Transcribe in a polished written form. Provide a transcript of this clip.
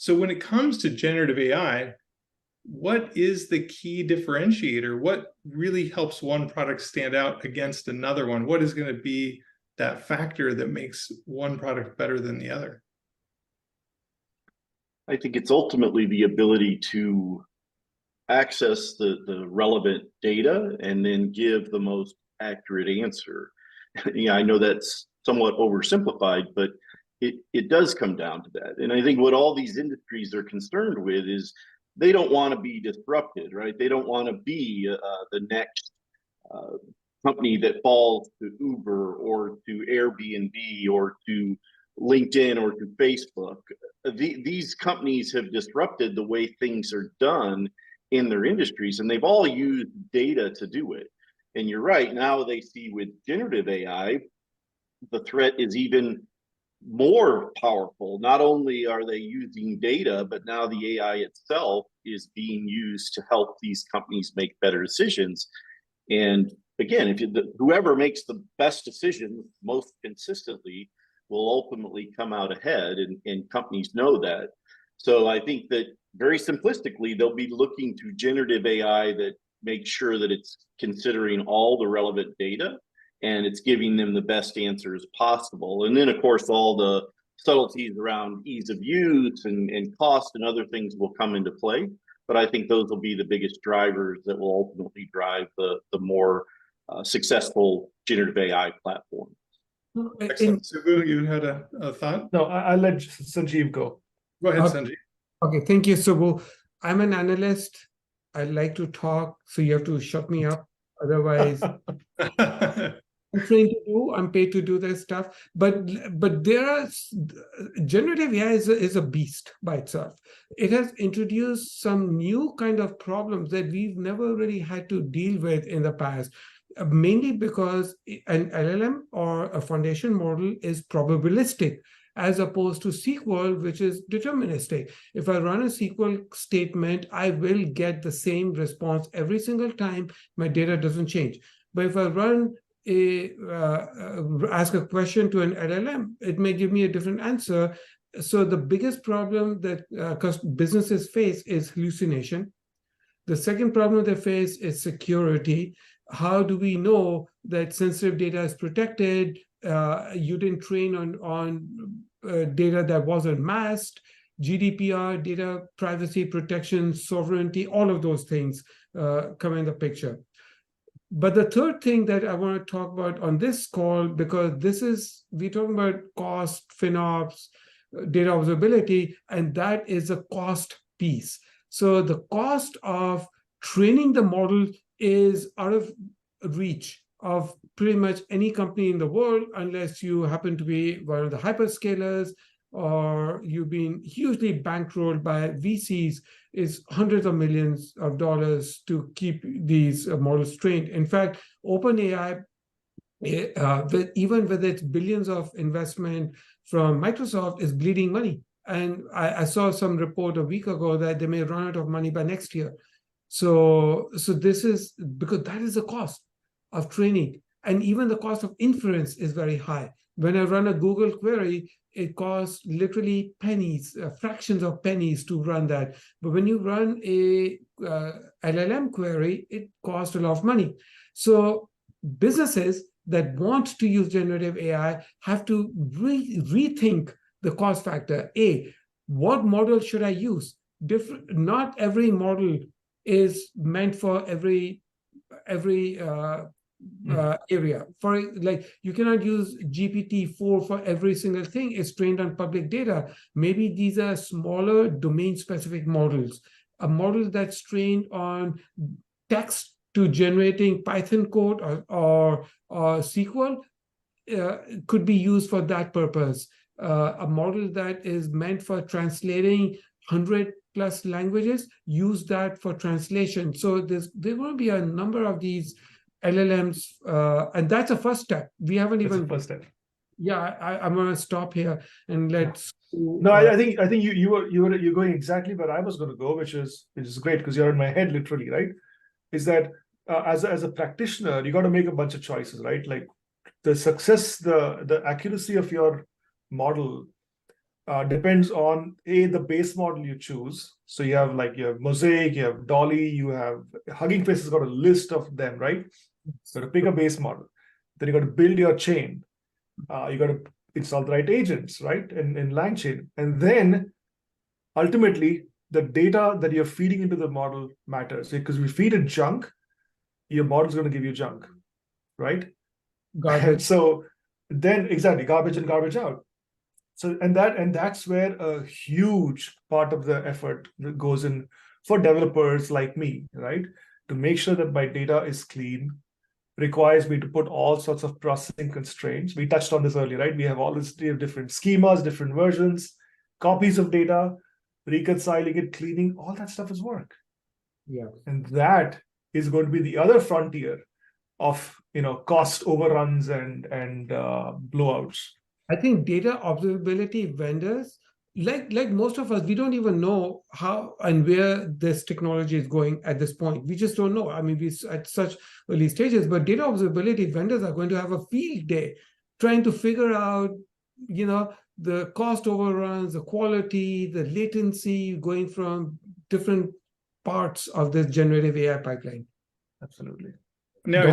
So when it comes to generative AI, what is the key differentiator? What really helps one product stand out against another one? What is going to be that factor that makes one product better than the other? I think it's ultimately the ability to access the relevant data and then give the most accurate answer. Yeah, I know that's somewhat oversimplified, but it does come down to that. And I think what all these industries are concerned with is they don't want to be disrupted, right? They don't want to be the next uh, company that falls to Uber or to Airbnb or to LinkedIn or to Facebook. These companies have disrupted the way things are done in their industries, and they've all used data to do it. And you're right, now they see with generative AI, the threat is even more powerful. Not only are they using data, but now the AI itself is being used to help these companies make better decisions. And again, whoever makes the best decision most consistently will ultimately come out ahead, and companies know that. So I think that very simplistically, they'll be looking to generative AI that makes sure that it's considering all the relevant data and it's giving them the best answers possible. And then, of course, all the subtleties around ease of use and cost and other things will come into play. But I think those will be the biggest drivers that will ultimately drive the more successful generative AI platform. Excellent. Subbu, you had a thought? No, I'll let Sanjeev go. Go ahead, Sanjeev. Okay, thank you, Subbu. I'm an analyst. I like to talk, so you have to shut me up. Otherwise, I'm trained to do. I'm paid to do this stuff. But there are generative AI is a beast by itself. It has introduced some new kind of problems that we've never really had to deal with in the past. Mainly because an LLM or a foundation model is probabilistic, as opposed to SQL, which is deterministic. If I run a SQL statement, I will get the same response every single time. My data doesn't change. But if I ask a question to an LLM, it may give me a different answer. So the biggest problem that businesses face is hallucination. The second problem they face is security. How do we know that sensitive data is protected? You didn't train on data that wasn't masked. GDPR, data privacy protection, sovereignty, all of those things come in the picture. But the third thing that I want to talk about on this call, because we're talking about cost, FinOps, data observability, and that is a cost piece. So the cost of training the model is out of reach of pretty much any company in the world, unless you happen to be one of the hyperscalers or you've been hugely bankrolled by VCs, is hundreds of millions of dollars to keep these models trained. In fact, OpenAI, even with its billions of investment from Microsoft, is bleeding money. And I saw some report a week ago that they may run out of money by next year. So this is because that is the cost of training. And even the cost of inference is very high. When I run a Google query, it costs literally pennies, fractions of pennies to run that. But when you run a LLM query, it costs a lot of money. So businesses that want to use generative AI have to rethink the cost factor. What model should I use? Not every model is meant for every area. For like, you cannot use GPT-4 for every single thing. It's trained on public data. Maybe these are smaller domain-specific models. A model that's trained on text to generating Python code or SQL could be used for that purpose. A model that is meant for translating 100+ languages, use that for translation. So there will be a number of these LLMs, and that's a first step. We haven't even. That's the first step. Yeah, I'm going to stop here and let's. No, I think you're going exactly where I was going to go, which is great because you're in my head literally, right? Is that as a practitioner, you got to make a bunch of choices, right? Like the success, the accuracy of your model depends on the base model you choose. So you have Mosaic, you have Dolly, you have Hugging Face has got a list of them, right? So to pick a base model, then you got to build your chain. You got to install the right agents, right? In LangChain, and then ultimately the data that you're feeding into the model matters, because if you feed it junk, your model's going to give you junk, right? Garbage. And so then exactly garbage in, garbage out. So that's where a huge part of the effort goes in for developers like me, right? To make sure that my data is clean, requires me to put all sorts of processing constraints. We touched on this earlier, right? We have all this different schemas, different versions, copies of data, reconciling it, cleaning, all that stuff is work. Yeah. And that is going to be the other frontier of cost overruns and blowouts. I think data observability vendors, like most of us, we don't even know how and where this technology is going at this point. We just don't know. I mean, we're at such early stages, but data observability vendors are going to have a field day trying to figure out, the cost overruns, the quality, the latency going from different parts of this generative AI pipeline. Absolutely. Now,